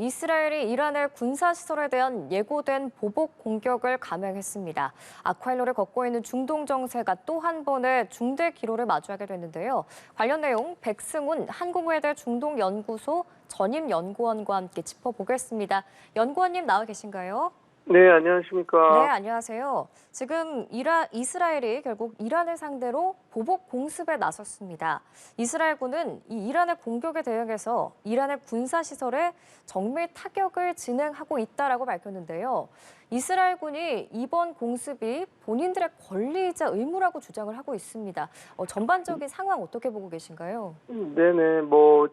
이스라엘이 이란의 군사시설에 대한 예고된 보복 공격을 감행했습니다. 악화일로를 걷고 있는 중동 정세가 또 한 번의 중대 기로를 마주하게 됐는데요. 관련 내용 백승훈 한국외대 중동연구소 전임연구원과 함께 짚어보겠습니다. 연구원님 나와 계신가요? 네, 네, 안녕하십니까. 안녕하세요. 지금 이스라엘이 결국 이란을 상대로 보복 공습에 나섰습니다. 이스라엘군은 이 이란의 공격에 대응해서 이란의 군사시설에 정밀 타격을 진행하고 있다라고 밝혔는데요. 이스라엘군이 이번 공습이 본인들의 권리이자 의무라고 주장을 하고 있습니다. 전반적인 상황 어떻게 보고 계신가요? 네네,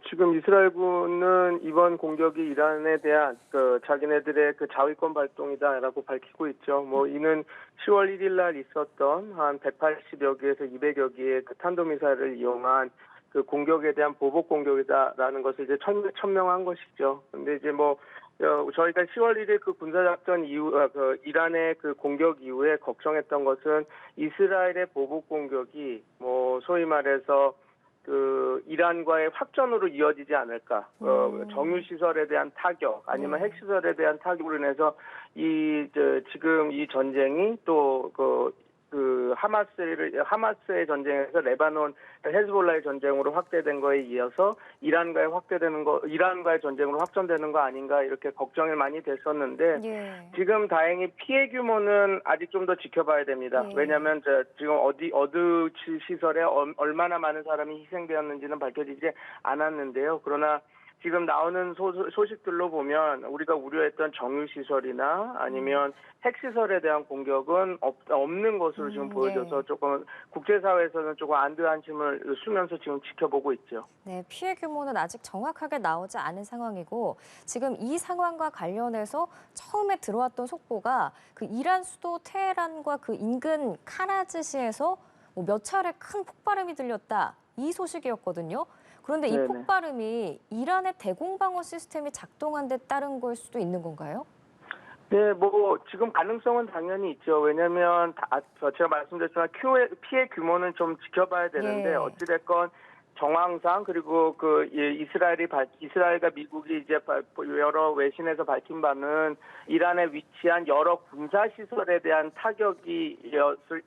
지금 이스라엘군은 이번 공격이 이란에 대한 자기네들의 자위권 발동이다라고 밝히고 있죠. 이는 10월 1일 날 있었던 한 180여 개에서 200여 개의 탄도미사일을 이용한 그 공격에 대한 보복 공격이다라는 것을 이제 천명한 것이죠. 근데 이제 저희가 10월 1일 그 군사작전 이후, 이란의 그 공격 이후에 걱정했던 것은 이스라엘의 보복 공격이 소위 말해서 이란과의 확전으로 이어지지 않을까. 정유시설에 대한 타격, 아니면 핵시설에 대한 타격으로 인해서 지금 이 전쟁이 또 하마스의 전쟁에서 레바논 헤즈볼라의 전쟁으로 확대된 거에 이어서 이란과의 전쟁으로 확전되는 거 아닌가 이렇게 걱정이 많이 됐었는데 지금 다행히 피해 규모는 아직 좀 더 지켜봐야 됩니다. 왜냐하면 지금 어느 시설에 얼마나 많은 사람이 희생되었는지는 밝혀지지 않았는데요. 그러나 지금 나오는 소식들로 보면 우리가 우려했던 정유시설이나 아니면 핵시설에 대한 공격은 없는 것으로 지금 보여져서 조금 국제사회에서는 조금 안도한심을 쓰면서 지금 지켜보고 있죠. 네, 피해 규모는 아직 정확하게 나오지 않은 상황이고 지금 이 상황과 관련해서 처음에 들어왔던 속보가 그 이란 수도 테헤란과 그 인근 카라지시에서 몇 차례 큰 폭발음이 들렸다. 이 소식이었거든요. 그런데 이 폭발음이 이란의 대공방어 시스템이 작동한 데 따른 걸 수도 있는 건가요? 네, 지금 가능성은 당연히 있죠. 왜냐하면 제가 말씀드렸지만 피해 규모는 좀 지켜봐야 되는데 어찌됐건 정황상 그리고 이스라엘과 미국이 이제 여러 외신에서 밝힌 바는 이란에 위치한 여러 군사 시설에 대한 타격이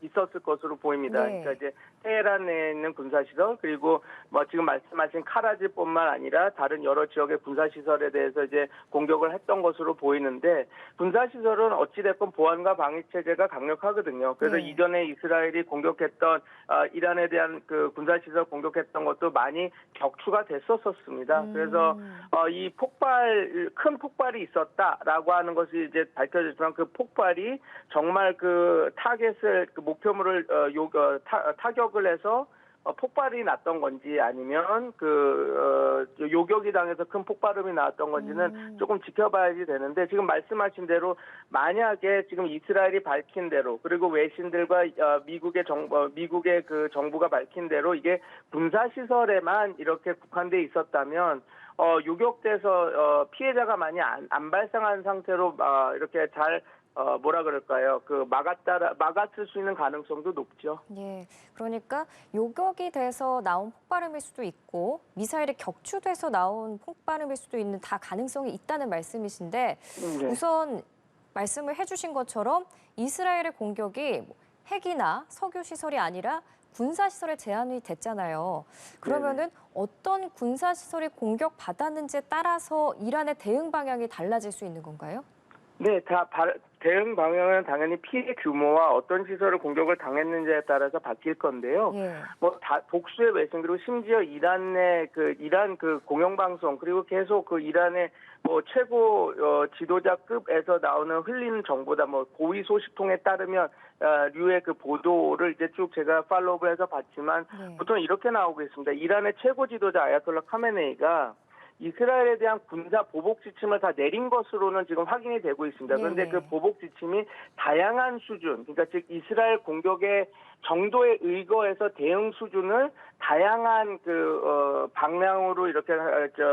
있었을 것으로 보입니다. 그러니까 이제 테헤란 내에 있는 군사 시설 그리고 지금 말씀하신 카라지뿐만 아니라 다른 여러 지역의 군사 시설에 대해서 이제 공격을 했던 것으로 보이는데 군사 시설은 어찌됐건 보안과 방위 체제가 강력하거든요. 그래서 이전에 이스라엘이 공격했던 이란에 대한 그 군사 시설 공격했던 것도 많이 격추가 됐었습니다. 그래서 이 큰 폭발이 있었다라고 하는 것이 이제 밝혀졌지만 그 폭발이 정말 목표물을 타격을 해서 폭발이 났던 건지 아니면 요격이 당해서 큰 폭발음이 나왔던 건지는 조금 지켜봐야지 되는데 지금 말씀하신 대로 만약에 지금 이스라엘이 밝힌 대로 그리고 외신들과 미국의 그 정부가 밝힌 대로 이게 군사시설에만 이렇게 국한돼 있었다면 요격돼서 피해자가 많이 안 발생한 상태로 이렇게 잘 막았을 수 있는 가능성도 높죠. 예, 그러니까 요격이 돼서 나온 폭발음일 수도 있고 미사일이 격추돼서 나온 폭발음일 수도 있는 다 가능성이 있다는 말씀이신데 우선 말씀을 해주신 것처럼 이스라엘의 공격이 핵이나 석유 시설이 아니라 군사 시설에 제한이 됐잖아요. 그러면은 어떤 군사 시설이 공격받았는지에 따라서 이란의 대응 방향이 달라질 수 있는 건가요? 네, 대응 방향은 당연히 피해 규모와 어떤 시설을 공격을 당했는지에 따라서 바뀔 건데요. 복수의 외신 그리고 심지어 이란 공영방송 그리고 계속 이란의 최고 지도자급에서 나오는 흘리는 정보다 고위 소식통에 따르면 류의 그 보도를 이제 쭉 제가 팔로우해서 봤지만 보통 이렇게 나오고 있습니다. 이란의 최고 지도자 아야톨라 카메네이가 이스라엘에 대한 군사 보복 지침을 다 내린 것으로는 지금 확인이 되고 있습니다. 그런데 그 보복 지침이 다양한 수준, 그러니까 즉 이스라엘 공격의 정도에 의거해서 대응 수준을 다양한 방향으로 이렇게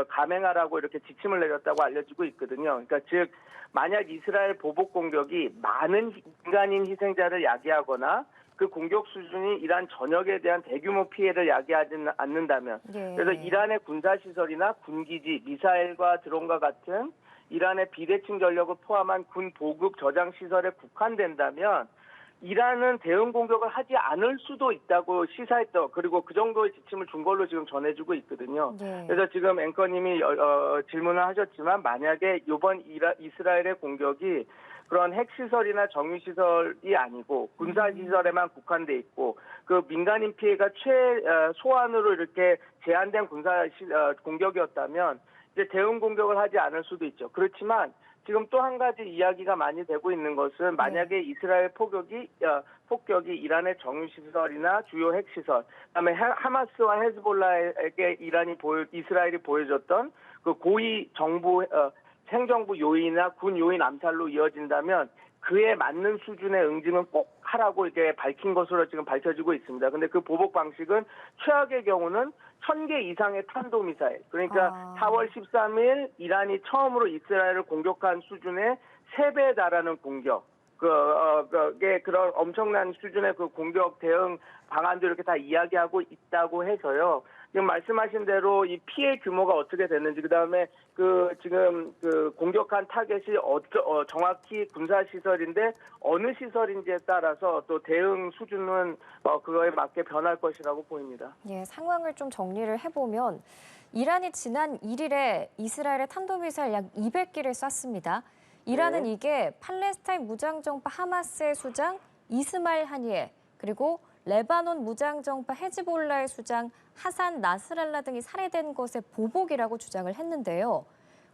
감행하라고 이렇게 지침을 내렸다고 알려지고 있거든요. 그러니까 즉 만약 이스라엘 보복 공격이 많은 민간인 희생자를 야기하거나 그 공격 수준이 이란 전역에 대한 대규모 피해를 야기하지 않는다면 그래서 이란의 군사시설이나 군기지, 미사일과 드론과 같은 이란의 비대칭 전력을 포함한 군 보급 저장 시설에 국한된다면 이란은 대응 공격을 하지 않을 수도 있다고 시사했던, 그리고 그 정도의 지침을 준 걸로 지금 전해주고 있거든요. 네. 그래서 지금 앵커님이 질문을 하셨지만 만약에 이번 이스라엘의 공격이 그런 핵시설이나 정유시설이 아니고 군사시설에만 국한돼 있고 그 민간인 피해가 최소한으로 이렇게 제한된 공격이었다면 이제 대응 공격을 하지 않을 수도 있죠. 그렇지만 지금 또 한 가지 이야기가 많이 되고 있는 것은 만약에 이스라엘 폭격이 이란의 정유시설이나 주요 핵시설, 그다음에 하마스와 헤즈볼라에게 이스라엘이 보여줬던 그 고위 행정부 요인이나 군 요인 암살로 이어진다면 그에 맞는 수준의 응징은 꼭 하라고 이렇게 밝힌 것으로 지금 밝혀지고 있습니다. 근데 그 보복 방식은 최악의 경우는 1000개 이상의 탄도미사일, 그러니까 4월 13일 이란이 처음으로 이스라엘을 공격한 수준의 3배에 달하는 공격, 그런 엄청난 수준의 그 공격 대응 방안도 이렇게 다 이야기하고 있다고 해서요. 지금 말씀하신 대로 이 피해 규모가 어떻게 됐는지, 그다음에 지금 공격한 타겟이 정확히 군사 시설인데 어느 시설인지에 따라서 또 대응 수준은 그거에 맞게 변할 것이라고 보입니다. 예, 상황을 좀 정리를 해보면 이란이 지난 1일에 이스라엘의 탄도미사일 약 200기를 쐈습니다. 이란은 네. 이게 팔레스타인 무장정파 하마스의 수장 이스마일 하니에, 그리고 레바논 무장정파 헤즈볼라의 수장 하산 나스랄라 등이 살해된 것의 보복이라고 주장을 했는데요.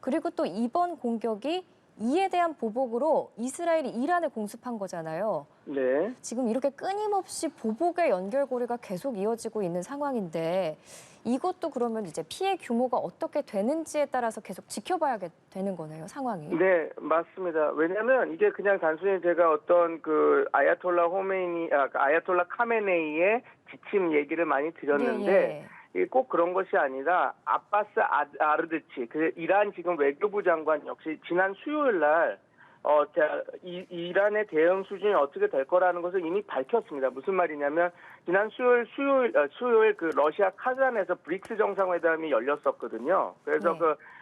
그리고 또 이번 공격이 이에 대한 보복으로 이스라엘이 이란을 공습한 거잖아요. 네. 지금 이렇게 끊임없이 보복의 연결고리가 계속 이어지고 있는 상황인데 이것도 그러면 이제 피해 규모가 어떻게 되는지에 따라서 계속 지켜봐야 되는 거네요, 상황이. 네, 맞습니다. 왜냐하면 이게 그냥 단순히 제가 어떤 아야톨라 카메네이의 지침 얘기를 많이 드렸는데 이게 꼭 그런 것이 아니라 아바스 아르드치, 이란 지금 외교부 장관 역시 지난 수요일 날 이란의 대응 수준이 어떻게 될 거라는 것을 이미 밝혔습니다. 무슨 말이냐면 지난 수요일 러시아 카잔에서 브릭스 정상회담이 열렸었거든요. 그래서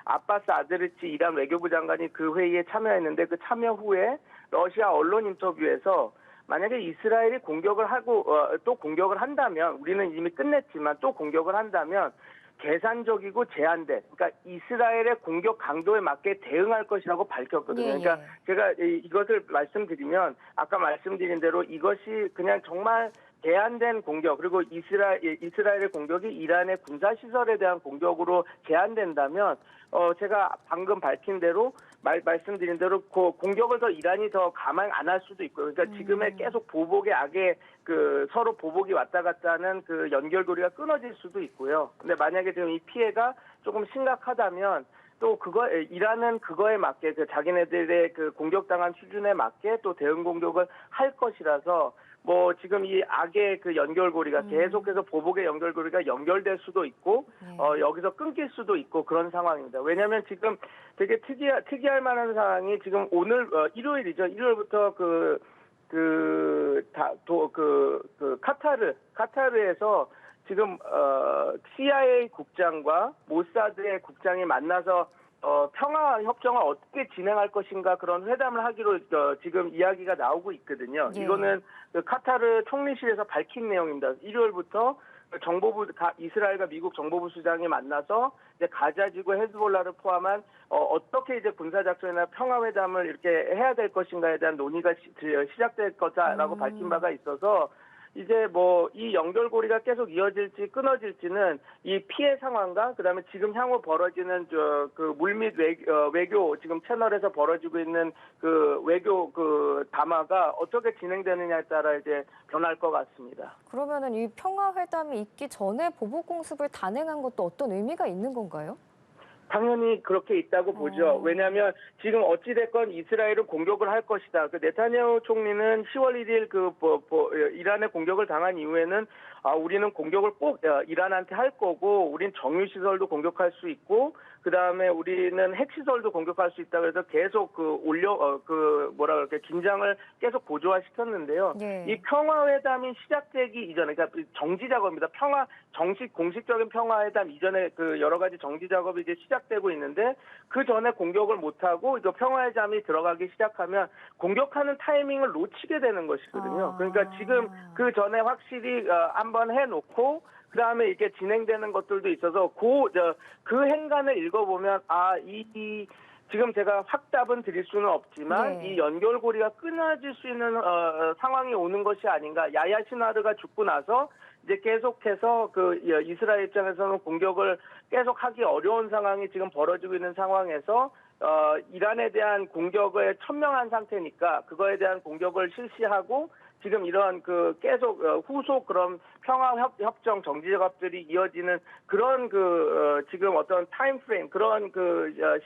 아바스 아르드치 이란 외교부 장관이 그 회의에 참여했는데 그 참여 후에 러시아 언론 인터뷰에서 만약에 이스라엘이 공격을 하고 또 공격을 한다면, 우리는 이미 끝냈지만 또 공격을 한다면 계산적이고 제한된, 그러니까 이스라엘의 공격 강도에 맞게 대응할 것이라고 밝혔거든요. 그러니까 제가 이것을 말씀드리면 아까 말씀드린 대로 이것이 그냥 정말 제한된 공격, 그리고 이스라엘의 공격이 이란의 군사시설에 대한 공격으로 제한된다면 제가 방금 밝힌 대로 말씀드린 대로 공격을 이란이 더 감안 안 할 수도 있고요. 그러니까 지금의 계속 보복의 악에 서로 보복이 왔다 갔다 하는 그 연결고리가 끊어질 수도 있고요. 근데 만약에 지금 이 피해가 조금 심각하다면 또 이란은 그거에 맞게 자기네들의 공격당한 수준에 맞게 또 대응 공격을 할 것이라서 지금 이 악의 연결고리가 계속해서 보복의 연결고리가 연결될 수도 있고 여기서 끊길 수도 있고 그런 상황입니다. 왜냐하면 지금 되게 특이할 만한 상황이 지금 오늘 일요일이죠. 일요일부터 카타르에서 지금 CIA 국장과 모사드의 국장이 만나서 평화 협정을 어떻게 진행할 것인가 그런 회담을 하기로 지금 이야기가 나오고 있거든요. 이거는 카타르 총리실에서 밝힌 내용입니다. 일요일부터 이스라엘과 미국 정보부 수장이 만나서 이제 가자지구 헤즈볼라를 포함한 어떻게 이제 군사작전이나 평화회담을 이렇게 해야 될 것인가에 대한 논의가 시작될 거다라고 밝힌 바가 있어서 이제 이 연결고리가 계속 이어질지 끊어질지는 이 피해 상황과 그다음에 지금 향후 벌어지는 물밑 외교 지금 채널에서 벌어지고 있는 외교 담화가 어떻게 진행되느냐에 따라 이제 변할 것 같습니다. 그러면은 이 평화회담이 있기 전에 보복 공습을 단행한 것도 어떤 의미가 있는 건가요? 당연히 그렇게 있다고 보죠. 왜냐하면 지금 어찌됐건 이스라엘은 공격을 할 것이다. 네타냐후 총리는 10월 1일 이란의 공격을 당한 이후에는 우리는 공격을 꼭 이란한테 할 거고, 우린 정유 시설도 공격할 수 있고, 그 다음에 우리는 핵시설도 공격할 수 있다 그래서 계속 긴장을 계속 고조화시켰는데요. 네. 이 평화회담이 시작되기 이전에, 그러니까 정지 작업입니다. 공식적인 평화회담 이전에 그 여러 가지 정지 작업이 이제 시작되고 있는데, 그 전에 공격을 못하고 이거 평화회담이 들어가기 시작하면 공격하는 타이밍을 놓치게 되는 것이거든요. 그러니까 지금 그 전에 확실히 한번 해놓고, 그 다음에 이렇게 진행되는 것들도 있어서 그 행간을 읽어보면 지금 제가 확답은 드릴 수는 없지만 네. 이 연결고리가 끊어질 수 있는 상황이 오는 것이 아닌가. 야야 시나르가 죽고 나서 이제 계속해서 이스라엘 입장에서는 공격을 계속 하기 어려운 상황이 지금 벌어지고 있는 상황에서 이란에 대한 공격을 천명한 상태니까 그거에 대한 공격을 실시하고 지금 이런 계속 후속 그런 평화 협정 정지 작업들이 이어지는 그런 지금 어떤 타임 프레임 그런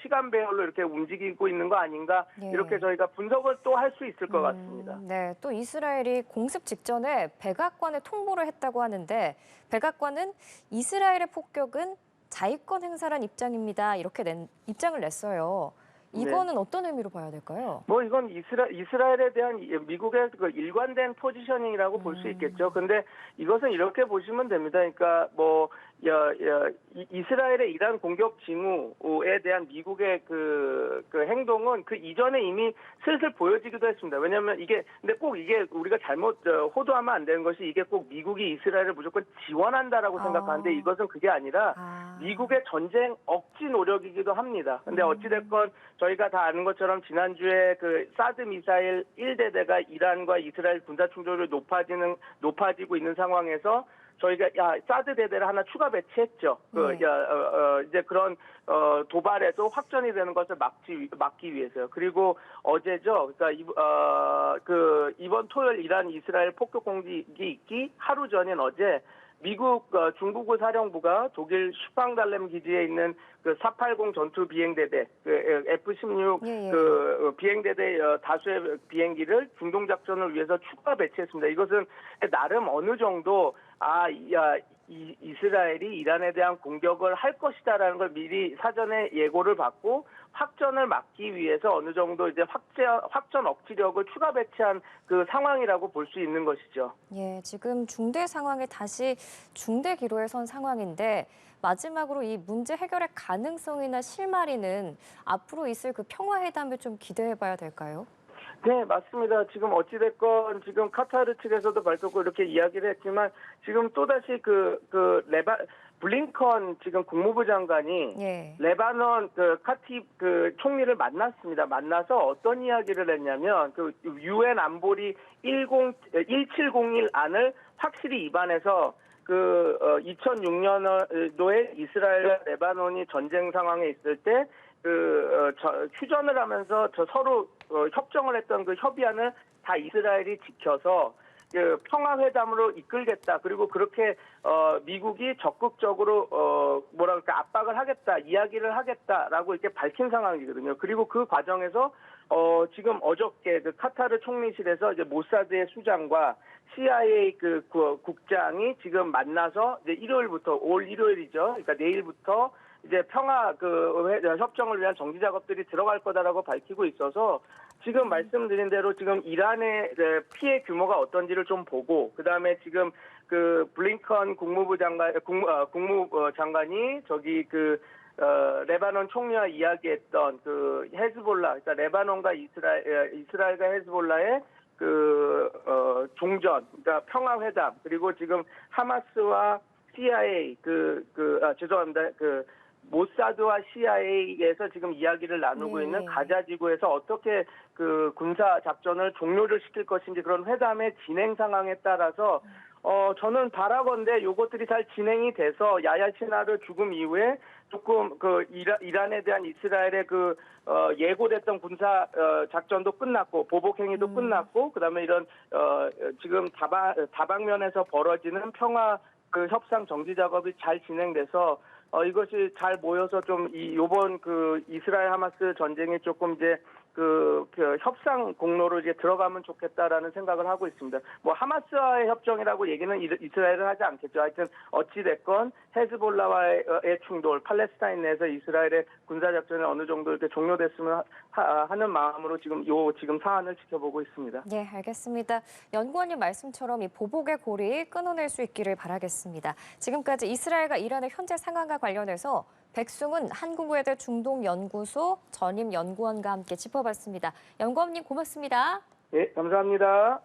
시간 배열로 이렇게 움직이고 있는 거 아닌가 네. 이렇게 저희가 분석을 또 할 수 있을 것 같습니다. 네, 또 이스라엘이 공습 직전에 백악관에 통보를 했다고 하는데 백악관은 이스라엘의 폭격은 자위권 행사란 입장입니다. 이렇게 입장을 냈어요. 이거는 어떤 의미로 봐야 될까요? 이건 이스라엘에 대한 미국의 일관된 포지셔닝이라고 볼 수 있겠죠. 근데 이것은 이렇게 보시면 됩니다. 그러니까 이스라엘의 이란 공격 징후에 대한 미국의 그 행동은 그 이전에 이미 슬슬 보여지기도 했습니다. 왜냐하면 근데 꼭 이게 우리가 잘못 호도하면 안 되는 것이 이게 꼭 미국이 이스라엘을 무조건 지원한다라고 생각하는데 이것은 그게 아니라 미국의 전쟁 억지 노력이기도 합니다. 근데 어찌됐건 저희가 다 아는 것처럼 지난주에 사드 미사일 1대대가 이란과 이스라엘 군사 충돌이 높아지고 있는 상황에서 저희가 사드 대대를 하나 추가 배치했죠. 이제 그런 도발에서 확전이 되는 것을 막기 위해서요. 그리고 어제죠. 그러니까 이번 토요일 이란 이스라엘 폭격 공격이 있기 하루 전인 어제 미국 중부구 사령부가 독일 슈팡달렘 기지에 있는 480 전투 비행대대 F-16 비행대대 다수의 비행기를 중동 작전을 위해서 추가 배치했습니다. 이것은 나름 어느 정도 이스라엘이 이란에 대한 공격을 할 것이다라는 걸 미리 사전에 예고를 받고 확전을 막기 위해서 어느 정도 이제 확전 억지력을 추가 배치한 그 상황이라고 볼 수 있는 것이죠. 예, 지금 중대 상황에 다시 중대 기로에 선 상황인데 마지막으로 이 문제 해결의 가능성이나 실마리는 앞으로 있을 그 평화회담을 좀 기대해봐야 될까요? 네, 맞습니다. 지금 어찌됐건 지금 카타르 측에서도 발표고 이렇게 이야기를 했지만 지금 또다시 블링컨 지금 국무부 장관이 레바논 카티브 총리를 만났습니다. 만나서 어떤 이야기를 했냐면 유엔 안보리 1701 안을 확실히 위반해서 2006년도에 이스라엘과 레바논이 전쟁 상황에 있을 때 휴전을 하면서 서로 협정을 했던 그 협의안을 다 이스라엘이 지켜서 평화회담으로 이끌겠다. 그리고 그렇게 미국이 적극적으로 압박을 하겠다, 이야기를 하겠다라고 이렇게 밝힌 상황이거든요. 그리고 그 과정에서 지금 어저께 카타르 총리실에서 이제 모사드의 수장과 CIA 국장이 지금 만나서 이제 올 일요일이죠. 그러니까 내일부터 이제 평화 협정을 위한 정지 작업들이 들어갈 거다라고 밝히고 있어서 지금 말씀드린 대로 지금 이란의 피해 규모가 어떤지를 좀 보고 그다음에 지금 블링컨 국무부 장관이 레바논 총리와 이야기했던 헤즈볼라, 그러니까 레바논과 이스라엘과 헤즈볼라의 종전, 그러니까 평화회담, 그리고 지금 하마스와 CIA, 모사드와 CIA에서 지금 이야기를 나누고 있는 가자 지구에서 어떻게 군사 작전을 종료를 시킬 것인지 그런 회담의 진행 상황에 따라서 저는 바라건대 요것들이 잘 진행이 돼서 야야 시나르 죽음 이후에 조금 이란에 대한 이스라엘의 예고됐던 군사 작전도 끝났고 보복 행위도 끝났고 그다음에 이런 지금 다방면에서 벌어지는 평화 협상 정지 작업이 잘 진행돼서 이것이 잘 모여서 좀 요번 이스라엘 하마스 전쟁이 조금 이제 그 협상 공로로 이제 들어가면 좋겠다라는 생각을 하고 있습니다. 뭐 하마스와의 협정이라고 얘기는 이스라엘은 하지 않겠죠. 하여튼 어찌 됐건 헤즈볼라와의 충돌, 팔레스타인 내에서 이스라엘의 군사 작전이 어느 정도 이렇게 종료됐으면 하는 마음으로 지금 사안을 지켜보고 있습니다. 네, 알겠습니다. 연구원님 말씀처럼 이 보복의 고리 끊어낼 수 있기를 바라겠습니다. 지금까지 이스라엘과 이란의 현재 상황과 관련해서 백승훈 한국외대 중동연구소 전임 연구원과 함께 짚어봤습니다. 연구원님 고맙습니다. 네, 감사합니다.